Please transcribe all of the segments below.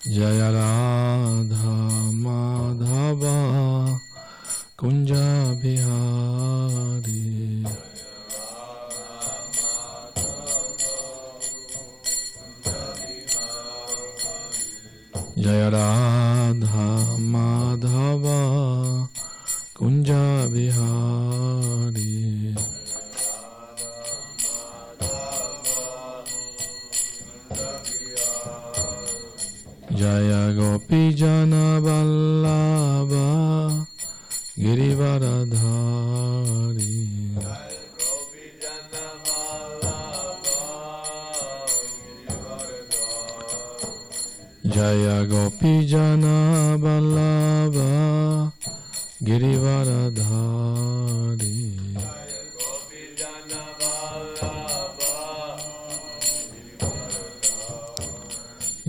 Jaya Radha Madhava Kunja Bihari. Jaya Radha Madhava Kunja Bihari. Jaya Gopi Jana Vallabha Girivaradhari. Jaya Gopi Jana Vallabha Girivaradhari.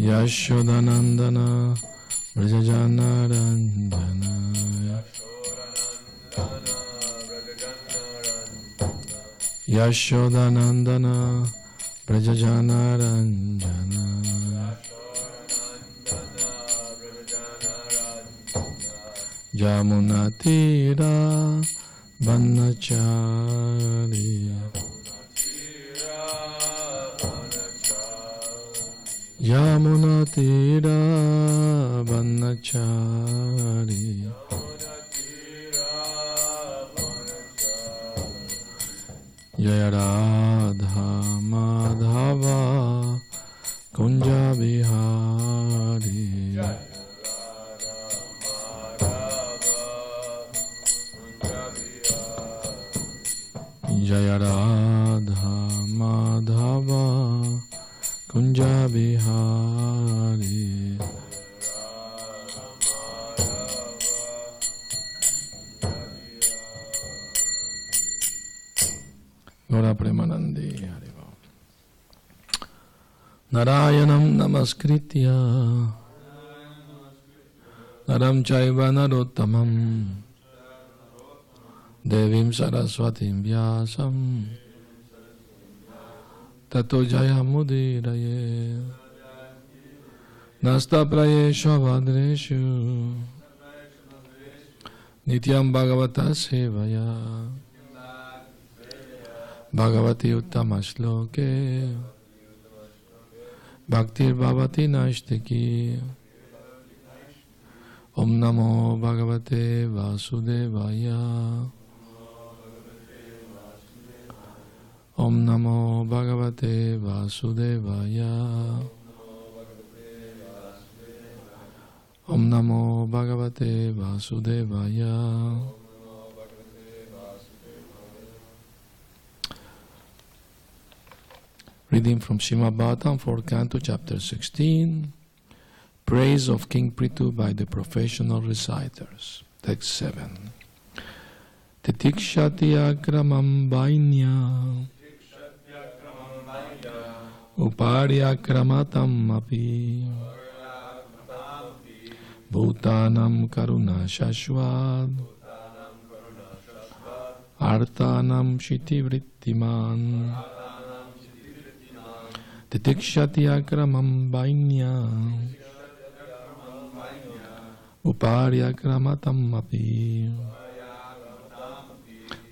Yashodanandana Vrajajana Ranjana. Yashodanandana Vrajajana Ranjana. Jamuna Tira Vanachari. Yamuna Tira Vanachari. Jaya Radha Madhava Kunja Bihari. Jaya Radha Madhava Kunja Bihari. Gora Premanandi Hariva. Narayanam Namaskritya Naram Chaiva Narottamam Devim Saraswatim Vyasam Tato Jaya Mudiraye Nasta Prayesha Vadreshu Nityam Bhagavata Sevaya Bhagavati Uttamaśloke Bhaktir Bhavati Naistiki. Om Namo Bhagavate Vasudevaya. Om Namo Bhagavate Vasudevaya. Om Namo Bhagavate Vasudevaya. Reading from srimadbhagavatam, 4th Canto, Chapter 16, Praise of King Prithu by the Professional Reciters. Text 7. Titikshati akramam vainya upari akramatam api bhutanam karuna shashvad artanam shitivrittiman. Titikshati akramam vainya upari akramatam api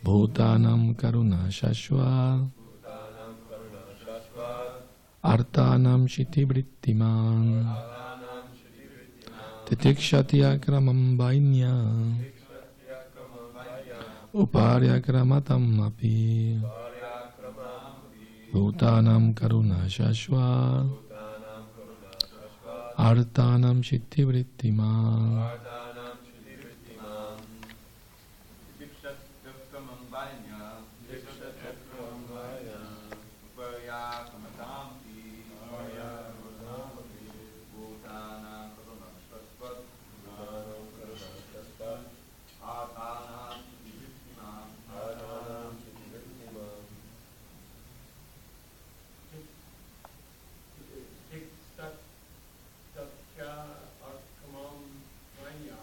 bhutanam karuna shashvat artanam shitivrittiman. Titikshati akramam vainya upari akramatam api bhutanam karuna shashvat artanam shitivrittiman. Satya Arkamam Vanya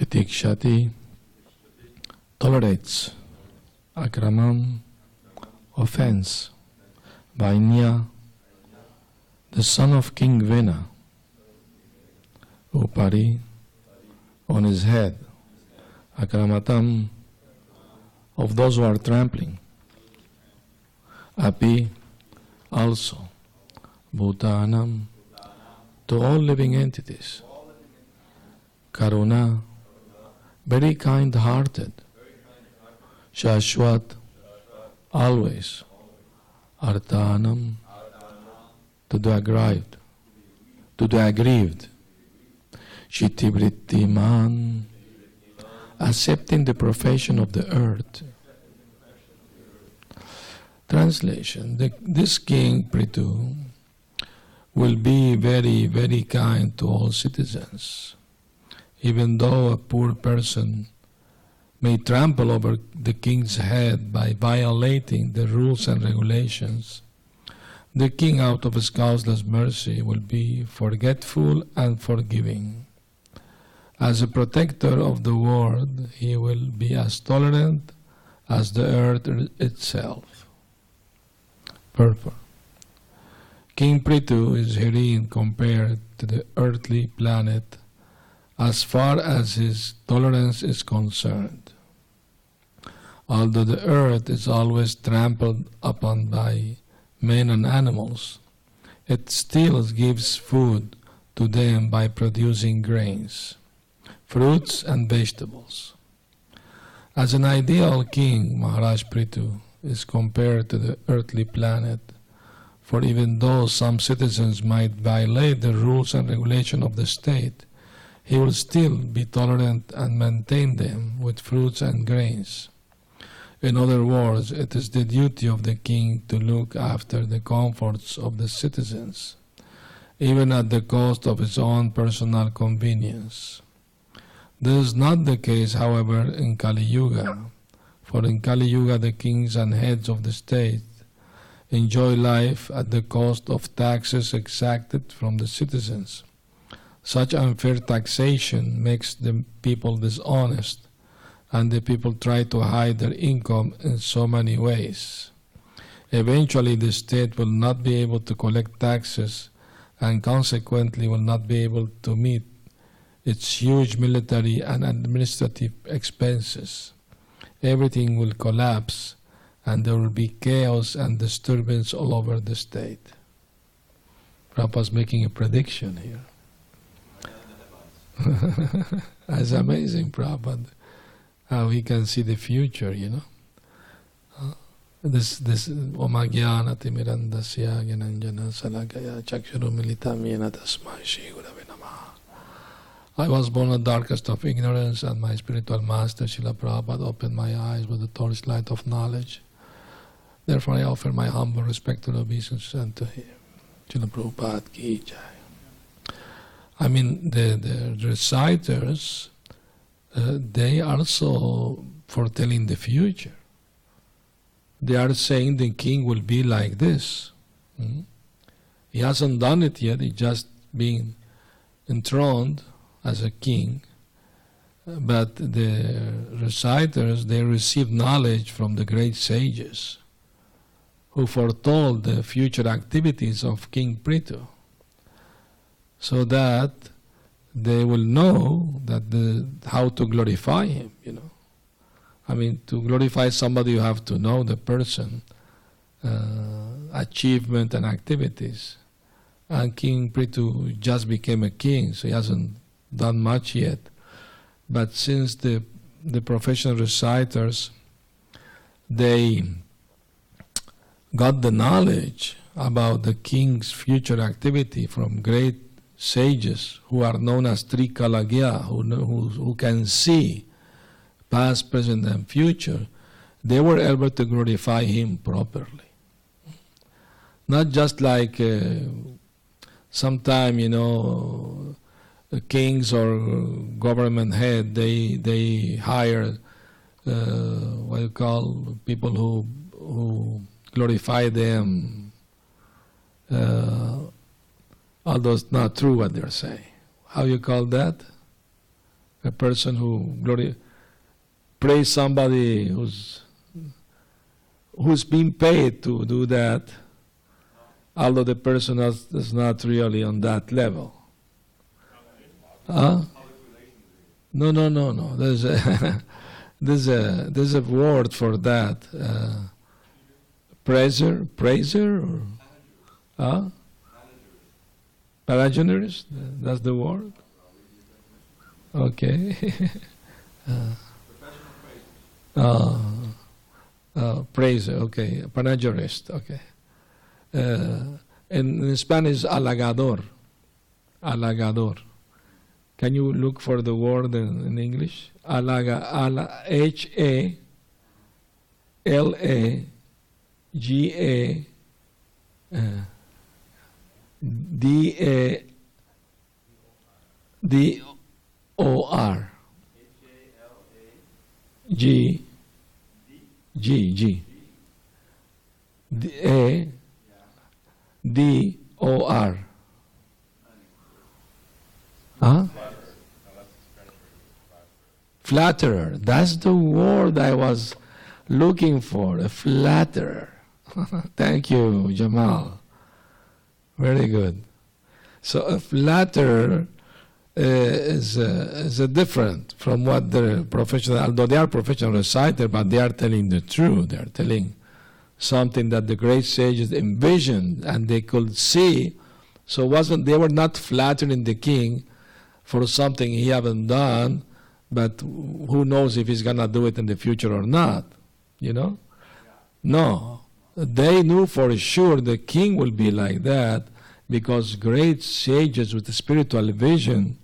Titikshati tolerates akramam, offense. Vainya, the son of King Vena, Upari, on his head, akramatam, of those who are trampling, api, also, bhutanam, to all living entities, karuna, very kind-hearted, shashwat, always, artanam, to the aggrieved, Shittivrittiman, accepting the profession of the earth. Translation: this King Prithu will be very, very kind to all citizens, even though a poor person may trample over the king's head by violating the rules and regulations. The king, out of his causeless mercy, will be forgetful and forgiving. As a protector of the world, he will be as tolerant as the earth itself. Purport. King Prithu is herein compared to the earthly planet as far as his tolerance is concerned. Although the earth is always trampled upon by men and animals, it still gives food to them by producing grains, fruits and vegetables. As an ideal king, Maharaj Prithu is compared to the earthly planet, for even though some citizens might violate the rules and regulations of the state, he will still be tolerant and maintain them with fruits and grains. In other words, it is the duty of the king to look after the comforts of the citizens, even at the cost of his own personal convenience. This is not the case, however, in Kali Yuga, for in Kali Yuga the kings and heads of the state enjoy life at the cost of taxes exacted from the citizens. Such unfair taxation makes the people dishonest, and the people try to hide their income in so many ways. Eventually the state will not be able to collect taxes and consequently will not be able to meet its huge military and administrative expenses. Everything will collapse and there will be chaos and disturbance all over the state. Prabhupada is making a prediction here. That's amazing, Prabhupada. How he can see the future, you know. This Omagyan Atimirandasya Gyananjana Salakaya Chakshuru Militam Yena Tasmai Shri Gurave Namaha. I was born in the darkest of ignorance, and my spiritual master Srila Prabhupada opened my eyes with the torchlight of knowledge. Therefore I offer my humble respectful obeisance unto him. Srila Prabhupada Ki Jai. I mean, the reciters, they also foretelling the future. They are saying the king will be like this. He hasn't done it yet, he's just being enthroned as a king. But the reciters, they receive knowledge from the great sages who foretold the future activities of King Prithu, so that they will know that how to glorify him, you know. I mean, to glorify somebody, you have to know the person, achievement and activities. And King Prithu just became a king, so he hasn't done much yet. But since the professional reciters, they got the knowledge about the king's future activity from great sages who are known as Trikalagya, who can see past, present and future, they were able to glorify him properly. Not just like sometime, you know, kings or government head, they hire what you call people who glorify them, although it's not true what they're saying. How you call that? A person who praise somebody who's being paid to do that, although the person is not really on that level. Huh? No. There's a there's a word for that. Praiser, or Paragenerist. That's the word. Okay. Praiser. Okay. Panegyrist. Okay. In Spanish, halagador. Halagador. Can you look for the word in English? Halagador. Dor. Huh? Flatterer. That's the word I was looking for. A flatterer. Thank you, Jamal. Very good. So a flatterer is different from what the professional, although they are professional reciter, but they are telling the truth. They are telling something that the great sages envisioned and they could see. So they were not flattering the king for something he haven't done, but who knows if he's gonna do it in the future or not, you know? No, they knew for sure the king will be like that because great sages with spiritual vision,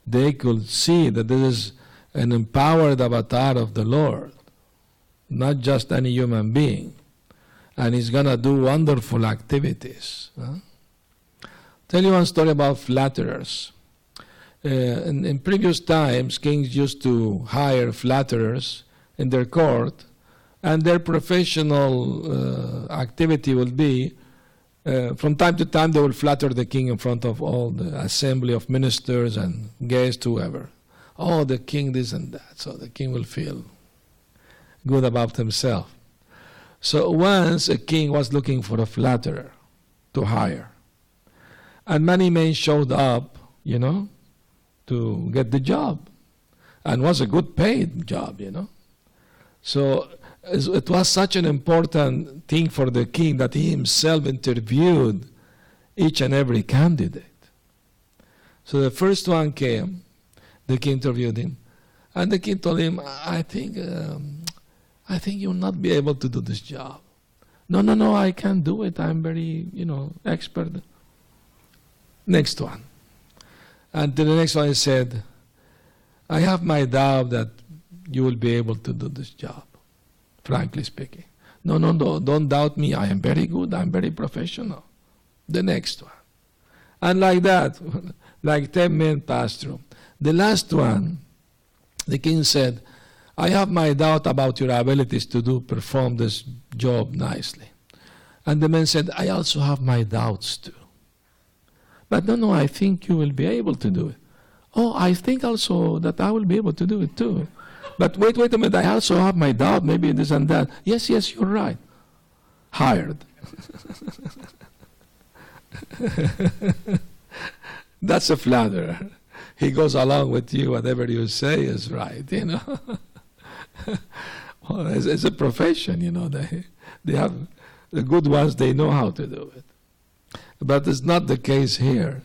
they could see that this is an empowered avatar of the Lord, not just any human being. And he's gonna do wonderful activities. Tell you one story about flatterers. In previous times, kings used to hire flatterers in their court, and their professional activity would be, from time to time, they will flatter the king in front of all the assembly of ministers and guests, whoever. Oh, the king this and that. So the king will feel good about himself. So once a king was looking for a flatterer to hire, and many men showed up, you know, to get the job, and was a good paid job, you know. So it was such an important thing for the king that he himself interviewed each and every candidate. So the first one came, the king interviewed him, and the king told him, I think you'll not be able to do this job. No, I can't do it. I'm very, expert. Next one. And to the next one he said, I have my doubt that you will be able to do this job, frankly speaking. No, don't doubt me. I am very good. I'm very professional. The next one. And like that, like 10 men passed through. The last one, the king said, I have my doubt about your abilities to perform this job nicely. And the man said, I also have my doubts too. But no, I think you will be able to do it. Oh, I think also that I will be able to do it too. But wait a minute, I also have my doubt, maybe this and that. Yes, you're right. Hired. That's a flatterer. He goes along with you, whatever you say is right, Well, it's a profession, They have the good ones, they know how to do it. But it's not the case here,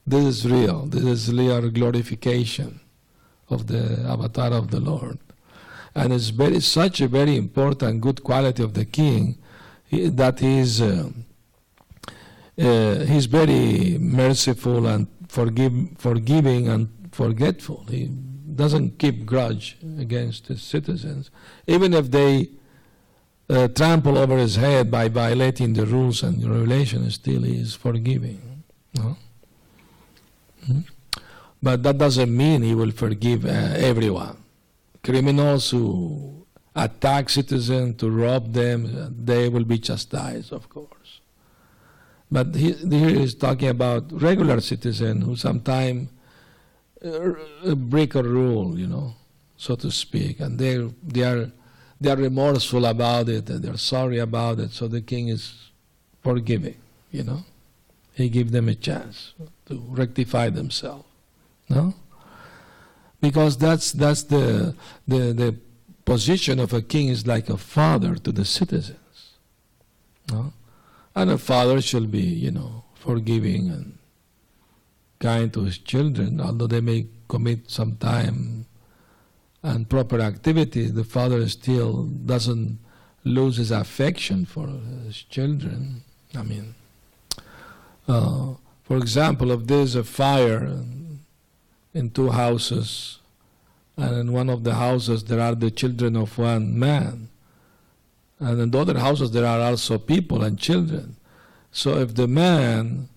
This is real. This is real glorification of the avatar of the Lord. And it's such a very important, good quality of the king that he's very merciful and forgiving and forgetful. He doesn't keep grudge against his citizens, even if they trample over his head by violating the rules and the regulations. Still, he is forgiving. But that doesn't mean he will forgive everyone. Criminals who attack citizens to rob them, they will be chastised, of course. But here he's talking about regular citizens who sometimes break a rule, so to speak, and they are remorseful about it, and they're sorry about it. So the king is forgiving, He gives them a chance to rectify themselves, no? Because that's the position of a king, is like a father to the citizens, no? And a father should be, forgiving and kind to his children, although they may commit some time and proper activities. The father still doesn't lose his affection for his children. I mean, for example, if there's a fire in two houses, and in one of the houses there are the children of one man, and in the other houses there are also people and children. So if the man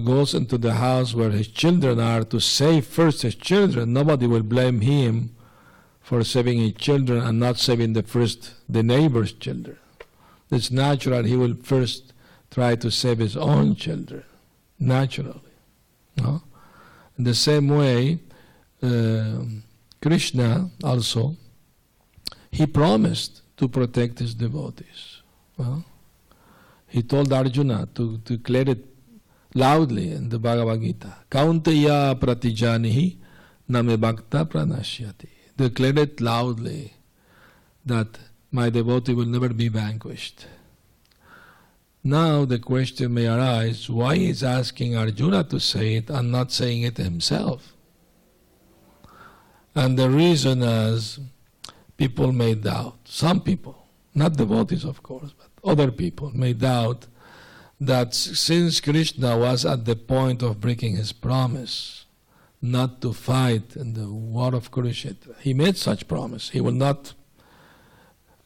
goes into the house where his children are to save first his children, nobody will blame him for saving his children and not saving the neighbor's children. It's natural. He will first try to save his own children, naturally. No? In the same way, Krishna also, he promised to protect his devotees. Well, he told Arjuna to declare it loudly in the Bhagavad Gita. Kaunteya pratijanihi name bhakta pranashyati. Declare it loudly that my devotee will never be vanquished. Now the question may arise, why is asking Arjuna to say it and not saying it himself? And the reason is, people may doubt, some people, not devotees of course, but other people may doubt that since Krishna was at the point of breaking his promise not to fight in the war of Kurukshetra, he made such promise. He will not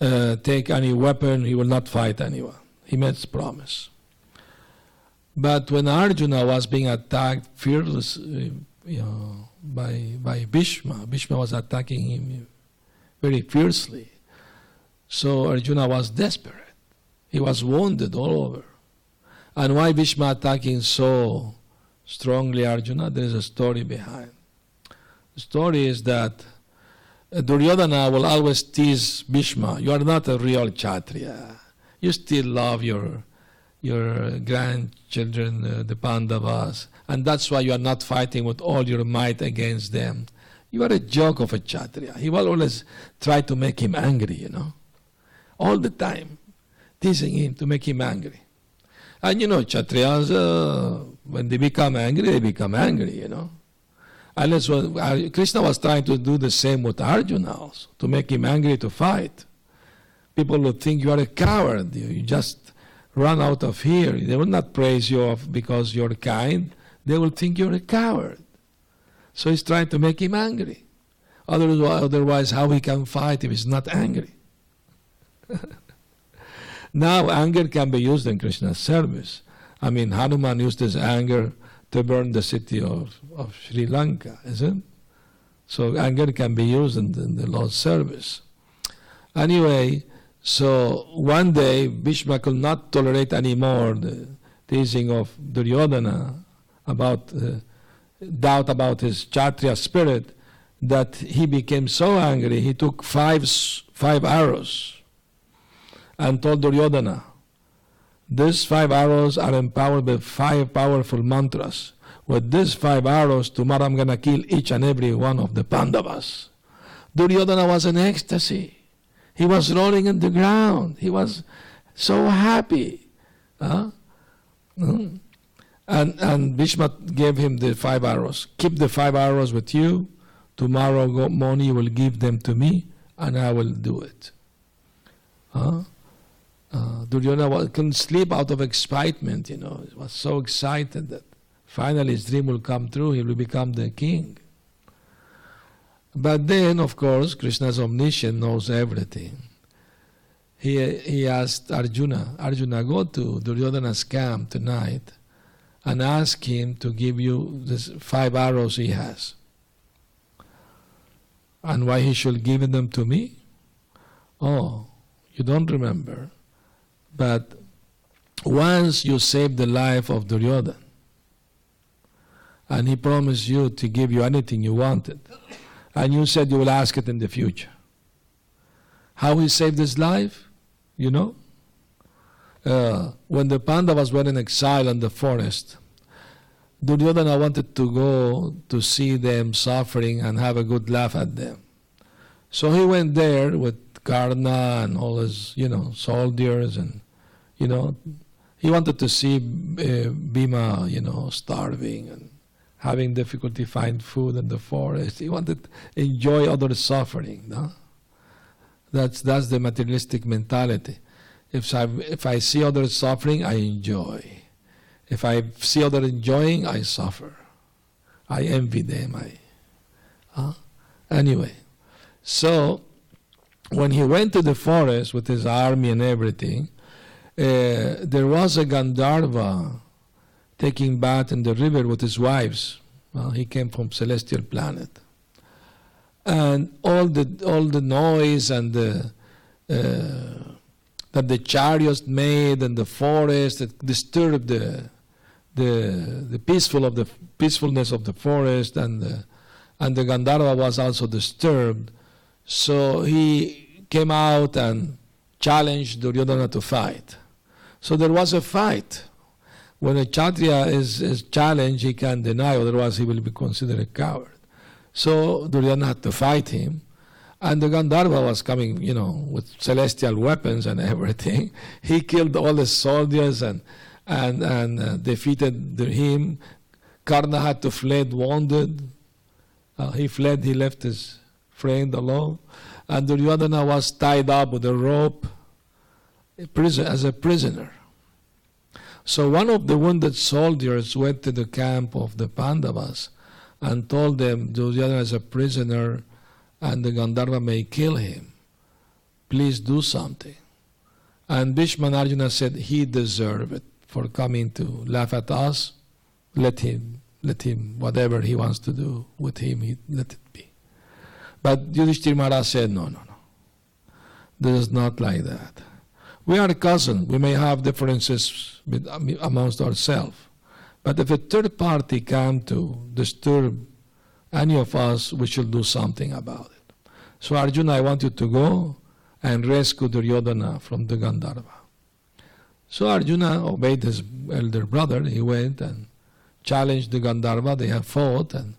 take any weapon, he will not fight anyone. He made his promise. But when Arjuna was being attacked fearlessly, by Bhishma was attacking him very fiercely. So Arjuna was desperate. He was wounded all over. And why Bhishma attacking so strongly Arjuna? There is a story behind. The story is that Duryodhana will always tease Bhishma, you are not a real Kshatriya. You still love your grandchildren, the Pandavas, and that's why you are not fighting with all your might against them. You are a joke of a Kshatriya. He will always try to make him angry, all the time, teasing him to make him angry. And Kshatriyas, when they become angry, Unless Krishna was trying to do the same with Arjuna also, to make him angry to fight. People would think you are a coward, you just run out of here. They will not praise you because you're kind, they will think you're a coward. So he's trying to make him angry. Otherwise, how he can fight if he's not angry? Now, anger can be used in Krishna's service. I mean, Hanuman used his anger to burn the city of Sri Lanka, isn't it? So anger can be used in the Lord's service. Anyway, so one day Bhishma could not tolerate anymore the teasing of Duryodhana about doubt about his Kshatriya spirit, that he became so angry he took five arrows and told Duryodhana, these 5 arrows are empowered with 5 powerful mantras. With these 5 arrows, tomorrow I'm going to kill each and every one of the Pandavas. Duryodhana was in ecstasy. He was rolling in the ground. He was so happy. And Bhishma gave him the 5 arrows. Keep the 5 arrows with you. Tomorrow morning you will give them to me and I will do it. Duryodhana couldn't sleep out of excitement, He was so excited that finally his dream will come true, he will become the king. But then, of course, Krishna's omniscient knows everything. He asked Arjuna, go to Duryodhana's camp tonight and ask him to give you these 5 arrows he has. And why he should give them to me? Oh, you don't remember. But once you saved the life of Duryodhana, and he promised you to give you anything you wanted, and you said you will ask it in the future. How he saved his life? You know? When the Pandavas were in exile in the forest, Duryodhana wanted to go to see them suffering and have a good laugh at them. So he went there with Karna and all his, soldiers, and, he wanted to see Bhima, starving and having difficulty find food in the forest. He wanted to enjoy others' suffering. No? That's the materialistic mentality. If I see others suffering, I enjoy. If I see others enjoying, I suffer. I envy them. Anyway, so when he went to the forest with his army and everything, there was a Gandharva taking bath in the river with his wives. He came from celestial planet, and all the noise and that the chariots made and the forest, it disturbed the peacefulness of the forest, and the Gandharva was also disturbed. So he came out and challenged Duryodhana to fight. So there was a fight. When a Kshatriya is challenged, he can't deny, otherwise he will be considered a coward. So Duryodhana had to fight him. And the Gandharva was coming, with celestial weapons and everything. He killed all the soldiers and defeated him. Karna had to flee wounded. He fled, he left his friend alone. And Duryodhana was tied up with a rope as a prisoner. So one of the wounded soldiers went to the camp of the Pandavas and told them, Duryodhana is a prisoner and the Gandharva may kill him. Please do something. And Bhishma and Arjuna said, he deserves it for coming to laugh at us. Let him, whatever he wants to do with him, let it be. But Yudhishthira Maharaj said, no. This is not like that. We are cousins. We may have differences amongst ourselves. But if a third party comes to disturb any of us, we should do something about it. So Arjuna, I want you to go and rescue Duryodhana from the Gandharva. So Arjuna obeyed his elder brother. He went and challenged the Gandharva. They have fought, and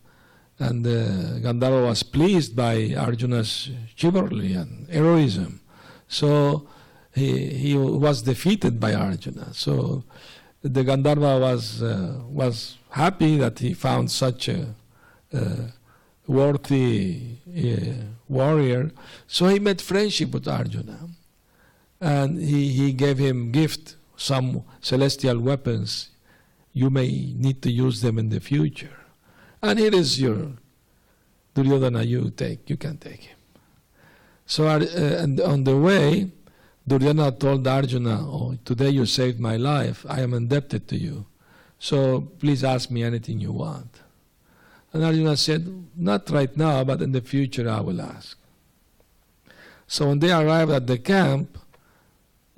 the Gandharva was pleased by Arjuna's chivalry and heroism. So he was defeated by Arjuna. So the Gandharva was happy that he found such a worthy warrior. So he made friendship with Arjuna, and he gave him gift, some celestial weapons. You may need to use them in the future. And here is your Duryodhana, you can take him. So and on the way, Duryodhana told Arjuna, today you saved my life. I am indebted to you. So please ask me anything you want. And Arjuna said, not right now, but in the future I will ask. So when they arrived at the camp,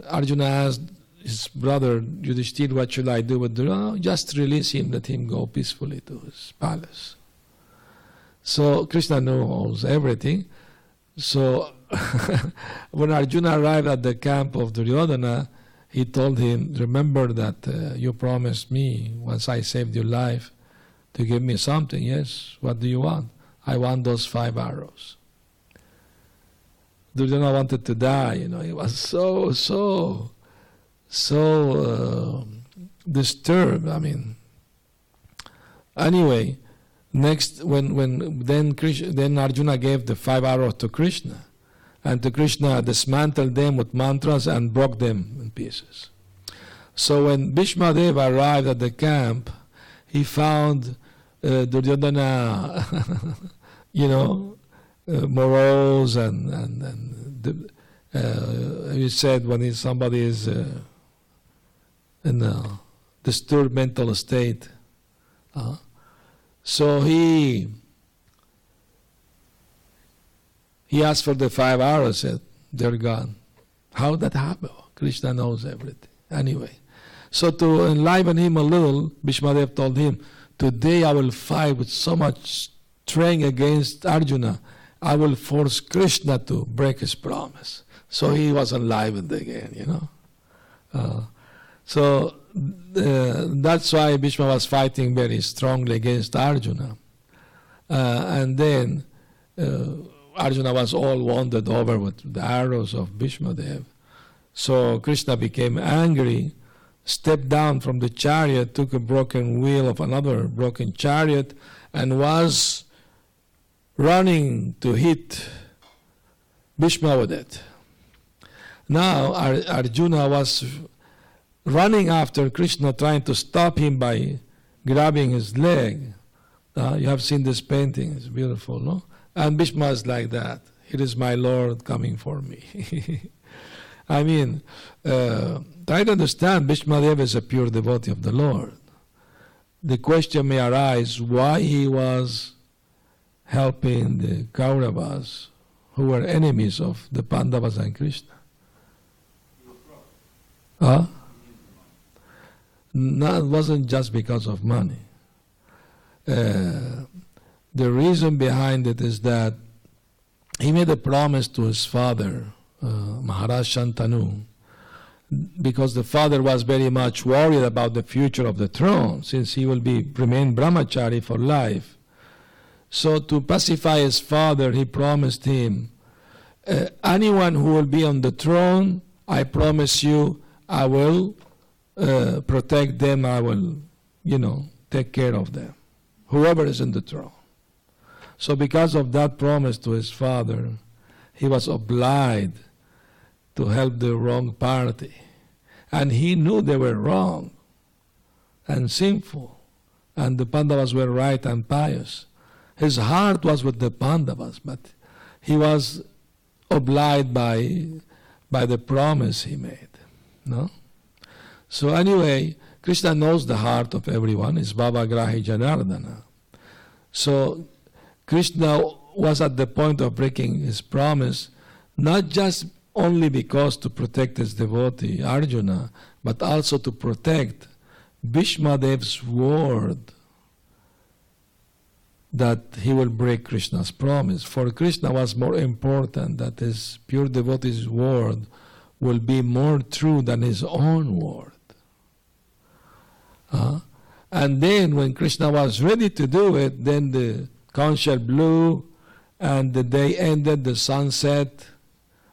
Arjuna asked his brother Yudhishthira, what should I do with Duryodhana? Just release him, let him go peacefully to his palace. So Krishna knows everything. So when Arjuna arrived at the camp of Duryodhana, he told him, remember that you promised me once I saved your life to give me something. Yes, what do you want? I want those 5 arrows. Duryodhana wanted to die, he was so disturbed. Anyway, next then Arjuna gave the 5 arrows to Krishna, and to Krishna dismantled them with mantras and broke them in pieces. So when Bhishma Deva arrived at the camp, he found Duryodhana, morose and he said when somebody is in a disturbed mental state. So he asked for the 5 arrows, said, they're gone. How that happened? Krishna knows everything. Anyway, so to enliven him a little, Bhishmadev told him, today I will fight with so much strength against Arjuna. I will force Krishna to break his promise. So he was enlivened again, you know. So that's why Bhishma was fighting very strongly against Arjuna. And then Arjuna was all wounded over with the arrows of Bhishma Dev. So Krishna became angry, stepped down from the chariot, took a broken wheel of another broken chariot, and was running to hit Bhishma with it. Now Arjuna was running after Krishna, trying to stop him by grabbing his leg. You have seen this painting, it's beautiful, no? And Bhishma is like that. Here is my Lord coming for me. I mean, try to understand, Bhishma Dev is a pure devotee of the Lord. The question may arise why he was helping the Kauravas, who were enemies of the Pandavas and Krishna. No, it wasn't just because of money. The reason behind it is that he made a promise to his father, Maharaj Shantanu, because the father was very much worried about the future of the throne, since he will remain brahmachari for life. So to pacify his father, he promised him, anyone who will be on the throne, I promise you, I will protect them, I will, take care of them, whoever is in the throne. So because of that promise to his father, he was obliged to help the wrong party. And he knew they were wrong and sinful, and the Pandavas were right and pious. His heart was with the Pandavas, but he was obliged by the promise he made. No? So anyway, Krishna knows the heart of everyone. It's Bhavagrahi Janardana. So Krishna was at the point of breaking his promise, not just only because to protect his devotee Arjuna, but also to protect Bhishma Dev's word that he will break Krishna's promise. For Krishna was more important that his pure devotee's word will be more true than his own word. And then when Krishna was ready to do it, then the conch shell blew, and the day ended, the sunset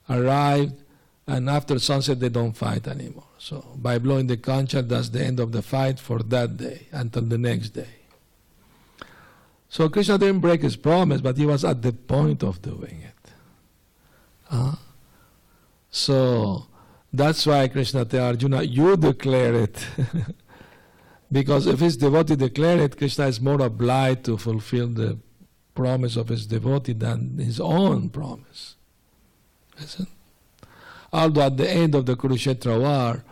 arrived, and after sunset they don't fight anymore. So by blowing the conch shell, that's the end of the fight for that day until the next day. So Krishna didn't break his promise, but he was at the point of doing it. So that's why Krishna tells Arjuna, you declare it. Because if his devotee declared it, Krishna is more obliged to fulfill the promise of his devotee than his own promise. Listen. Although at the end of the Kurukshetra war,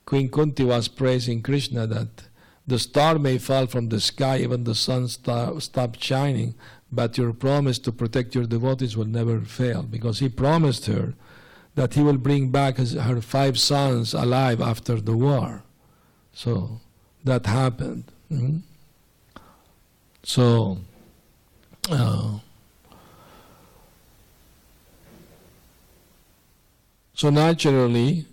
Queen Kunti was praising Krishna that the star may fall from the sky, even the sun stop shining, but your promise to protect your devotees will never fail, because he promised her that he will bring back her 5 sons alive after the war. So that happened. So naturally,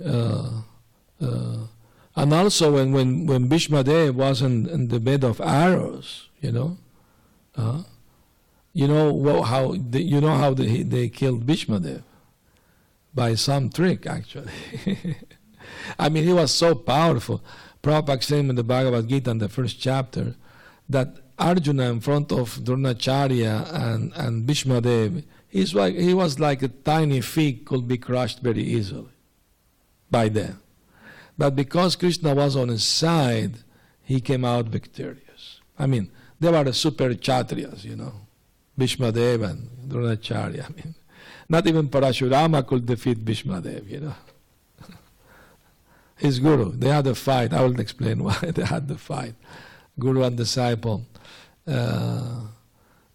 and also when Bhishma Dev was in the bed of arrows, how they killed Bhishma Dev? By some trick, actually. I mean, he was so powerful. Prabhupada explained in the Bhagavad Gita in the first chapter that Arjuna in front of Dronacharya and Bhishma Dev, he was like a tiny fig, could be crushed very easily by them. But because Krishna was on his side, he came out victorious. I mean, they were the super Kshatriyas, Bhishma Dev and Dronacharya. I mean, not even Parashurama could defeat Bhishma Dev, His guru, they had a fight. I will explain why they had the fight. Guru and disciple. The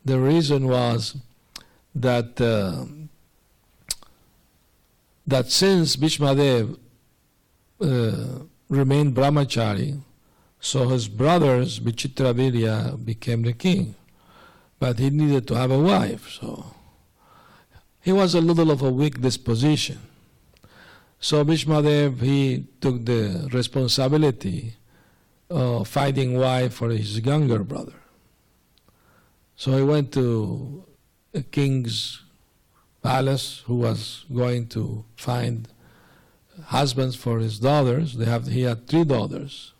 reason was that since Bhishma Dev remained brahmachari, So his brothers, Vichitravirya, became the king. But he needed to have a wife, so he was a little of a weak disposition. So Bhishmadev, he took the responsibility of finding wife for his younger brother. So he went to a king's palace who was going to find husbands for his daughters. He had 3 daughters.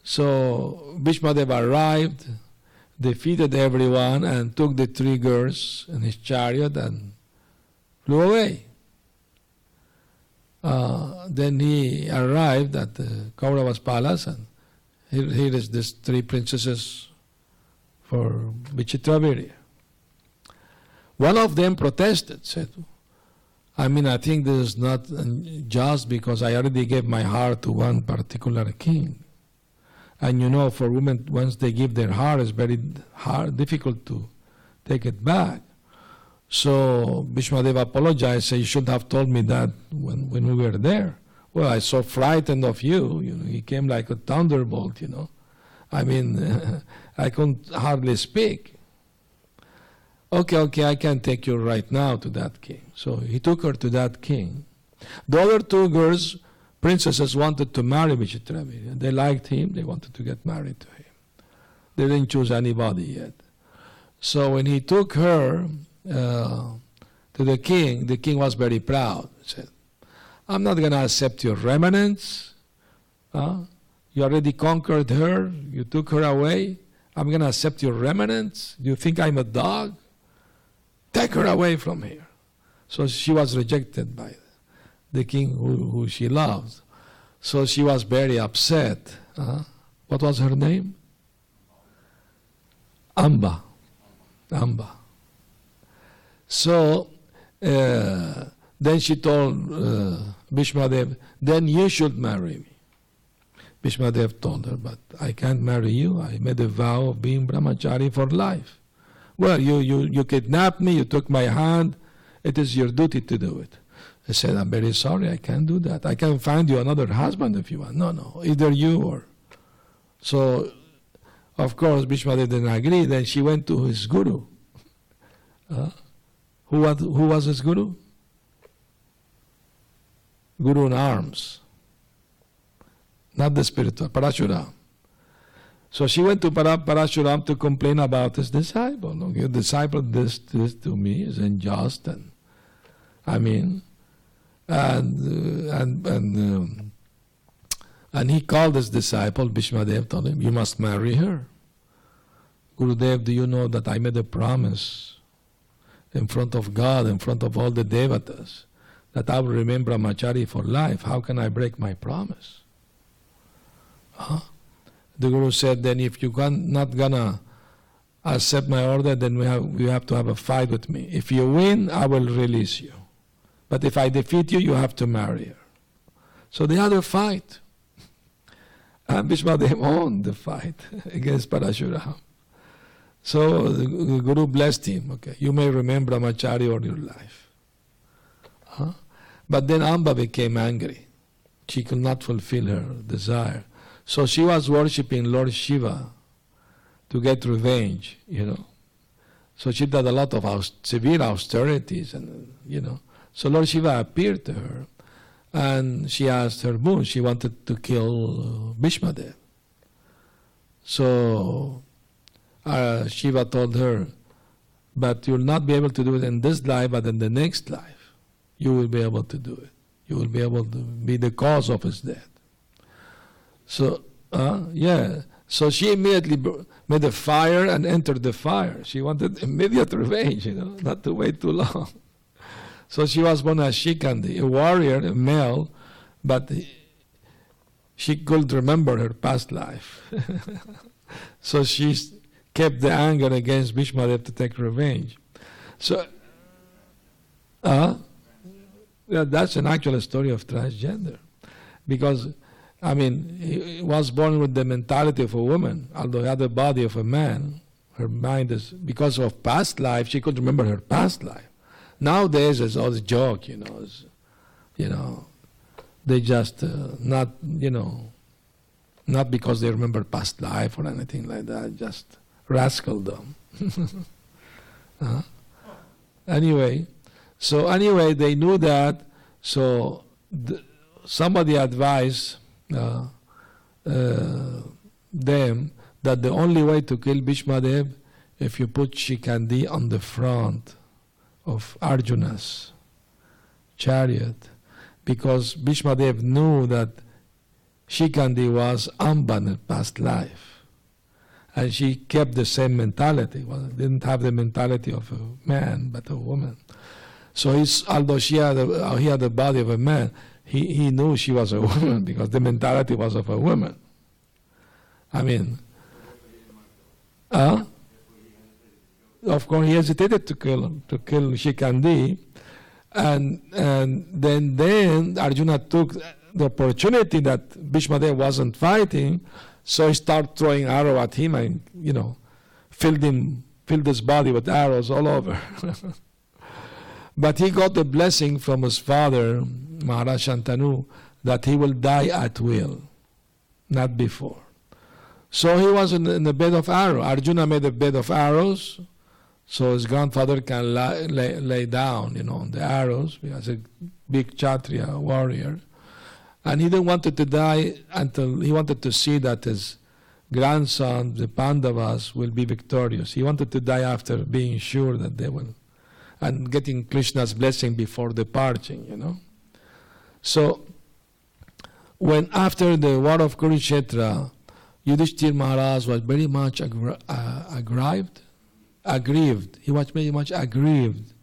So Bhishmadev arrived, defeated everyone, and took the 3 girls in his chariot and flew away. Then he arrived at the Kaurava's palace, and here is these 3 princesses for Vichitravirya. One of them protested, said, I think this is not just because I already gave my heart to one particular king. And for women, once they give their heart, it's very hard, difficult to take it back. So Bhishmadev apologized, said, you should have told me that when we were there. Well, I was so frightened of you, he came like a thunderbolt, I couldn't hardly speak. Okay, I can take you right now to that king. So he took her to that king. The other 2 girls, princesses, wanted to marry Vichitravirya. They liked him, they wanted to get married to him. They didn't choose anybody yet. So when he took her to the king was very proud. He said, I'm not going to accept your remnants. You already conquered her, you took her away. I'm going to accept your remnants. Do you think I'm a dog? Take her away from here. So she was rejected by the king who she loved. So she was very upset. What was her name? Amba. So then she told Bhishmadev, then you should marry me. Bhishmadev told her, but I can't marry you. I made a vow of being brahmachari for life. Well, you kidnapped me, you took my hand, it is your duty to do it. I said, I'm very sorry, I can't do that. I can find you another husband if you want. No, either you or... So, of course, Bhishmadev didn't agree. Then she went to his guru. Who was his guru? Guru in arms. Not the spiritual, Parashuram. So she went to Parashuram to complain about his disciple. Look, your disciple this to me is unjust, and he called his disciple. Bhishmadev told him, you must marry her. Gurudev, do you know that I made a promise in front of God, in front of all the devatas, that I will remain brahmachari for life? How can I break my promise? The Guru said, then if you not gonna accept my order, then you have to have a fight with me. If you win, I will release you. But if I defeat you, you have to marry her. So they had a fight. And Bhishmadev won the fight against Parashuram. So the Guru blessed him. Okay, you may remain brahmachari all your life. But then Amba became angry. She could not fulfill her desire. So she was worshipping Lord Shiva to get revenge, So she did a lot of severe austerities, and So Lord Shiva appeared to her, and she asked her boon. She wanted to kill Bhishmadev. So Shiva told her, but you'll not be able to do it in this life, but in the next life, you will be able to do it. You will be able to be the cause of his death. So, So she immediately made a fire and entered the fire. She wanted immediate revenge, not to wait too long. So she was born as Shikandi, a warrior, a male, but she could remember her past life. So she kept the anger against Bhishmadev to take revenge. So, that's an actual story of transgender. Because, he was born with the mentality of a woman, although he had the body of a man. Her mind is, because of past life, she could remember her past life. Nowadays, it's all a joke, they just not Not because they remember past life or anything like that, just rascaldom. Anyway, they knew that, so somebody advised them that the only way to kill Bhishmadev, if you put Shikandi on the front of Arjuna's chariot, because Bhishmadev knew that Shikandi was Amba in past life, and she kept the same mentality. Well, didn't have the mentality of a man, but a woman. So although he had the body of a man, he knew she was a woman because the mentality was of a woman. I mean, of course he hesitated to kill Shikandi, and then Arjuna took the opportunity that Bhishmadev wasn't fighting, so he started throwing arrow at him and, filled his body with arrows all over. But he got the blessing from his father, Maharaj Shantanu, that he will die at will, not before. So he was in the bed of arrows. Arjuna made a bed of arrows, so his grandfather can lay down, on the arrows, because a big Kshatriya warrior. And he didn't want to die until he wanted to see that his grandson, the Pandavas, will be victorious. He wanted to die after being sure that they will, and getting Krishna's blessing before departing, So, when after the war of Kurukshetra, Yudhishthira Maharaj was very much aggrieved. He was very much aggrieved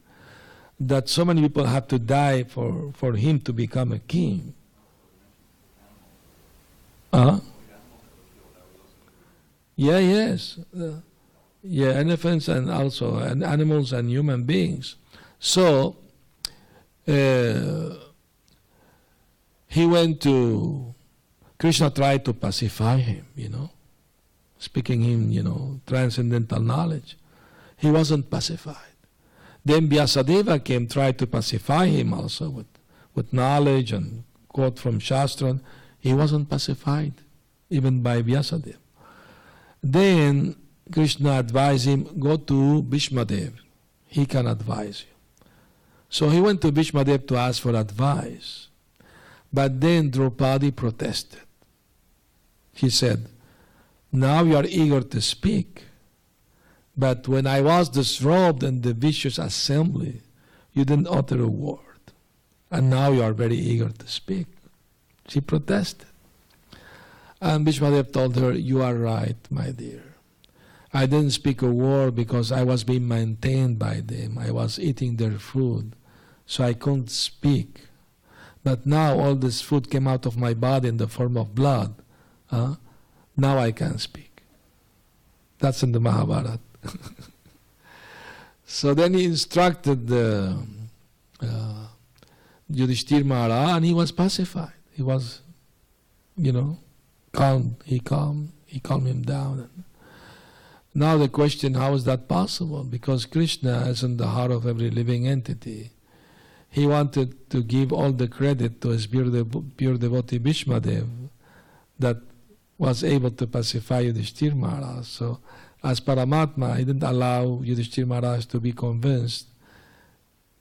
that so many people have to die for him to become a king. Yes. Elephants and also animals and human beings. So, he went to, Krishna tried to pacify him, speaking him, transcendental knowledge. He wasn't pacified. Then Vyasadeva came, tried to pacify him also with knowledge and quote from Shastra. He wasn't pacified, even by Vyasadeva. Then Krishna advised him, go to Bhishmadev. He can advise you. So he went to Bhishmadev to ask for advice. But then Draupadi protested. He said, now you are eager to speak, but when I was disrobed in the vicious assembly, you didn't utter a word. And now you are very eager to speak. She protested. And Bhishmadev told her, you are right, my dear. I didn't speak a word because I was being maintained by them. I was eating their food, so I couldn't speak. But now all this food came out of my body in the form of blood. Now I can speak. That's in the Mahabharata. So then he instructed the Yudhishthira Maharaj, and he was pacified. He was, calm. He calmed him down. And now the question, how is that possible? Because Krishna is in the heart of every living entity. He wanted to give all the credit to his pure devotee Bhishmadev that was able to pacify Yudhishthira Maharaj. So as Paramatma, he didn't allow Yudhishthira Maharaj to be convinced,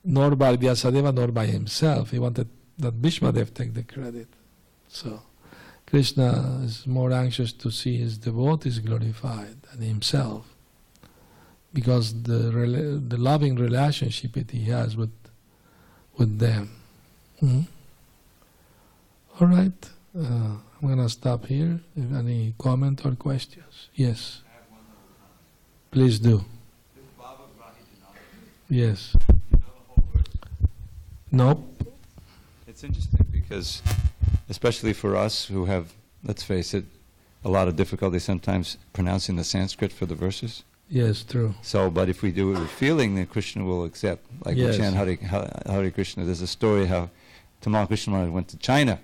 nor by Vyasadeva, nor by himself. He wanted that Bhishmadev take the credit. So Krishna is more anxious to see his devotees glorified than himself, because the loving relationship that he has with them. All right, I'm going to stop here. If any comment or questions? Yes. I have one other comment. Please do. This Baba Brahma. Yes. You know the whole verse? Nope. It's interesting because, especially for us who have, let's face it, a lot of difficulty sometimes pronouncing the Sanskrit for the verses. Yes, true. So, but if we do it with feeling, then Krishna will accept. Like Yes. we chant Hare Krishna. There's a story how Tamal Krishna Maharaj went to China,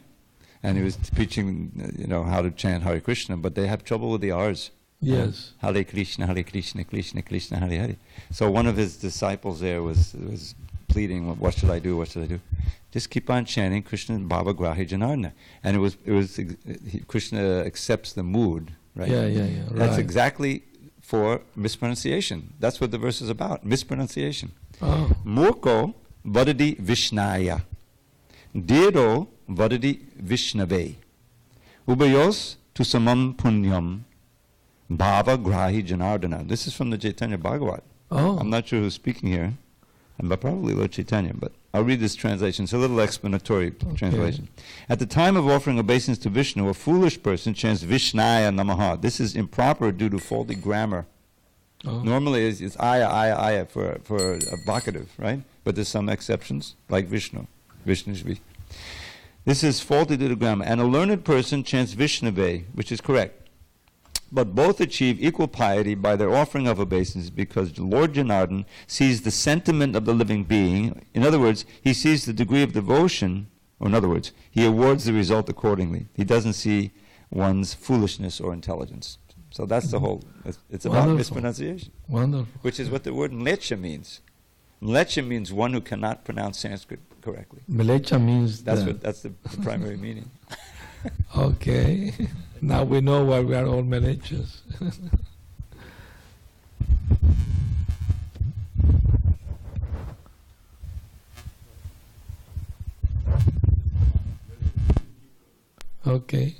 and he was preaching, how to chant Hare Krishna, but they have trouble with the R's. Yes. Hare Krishna, Krishna Krishna, Hare Hare. So one of his disciples there was pleading, what should I do, what should I do? Just keep on chanting Krishna Bhava Grahi Janardana. And Krishna accepts the mood, right? Yeah. That's Right. exactly for mispronunciation. That's what the verse is about, mispronunciation. Oh. Murko vadadi Vishnaya. Diro vadadi Vishnave. Ubayos tu samam punyam bhava grahi janardana. This is from the Chaitanya Bhagavat. Oh. I'm not sure who's speaking here, but probably Lord Chaitanya, but I'll read this translation. It's a little explanatory translation. At the time of offering obeisance to Vishnu, a foolish person chants Vishnaya Namaha. This is improper due to faulty grammar. Oh. Normally it's aya for a vocative, right? But there's some exceptions, like Vishnu. Vishnu should be. This is faulty due to grammar. And a learned person chants Vishnave, which is correct. But both achieve equal piety by their offering of obeisance because Lord Janardhan sees the sentiment of the living being. In other words, he sees the degree of devotion, or in other words, he awards the result accordingly. He doesn't see one's foolishness or intelligence. So that's the whole, it's about Wonderful. mispronunciation. Wonderful. Which is what the word mlecha means. Mlecha means one who cannot pronounce Sanskrit correctly. Melecha means That's that. that's the primary meaning. Okay. Now we know why we are all Melechas. Okay.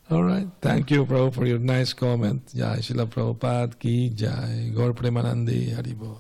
All right. Thank you, Prabhu, for your nice comment. Jai Srila Prabhupada ki jai. Gaur Premanandi Haribo.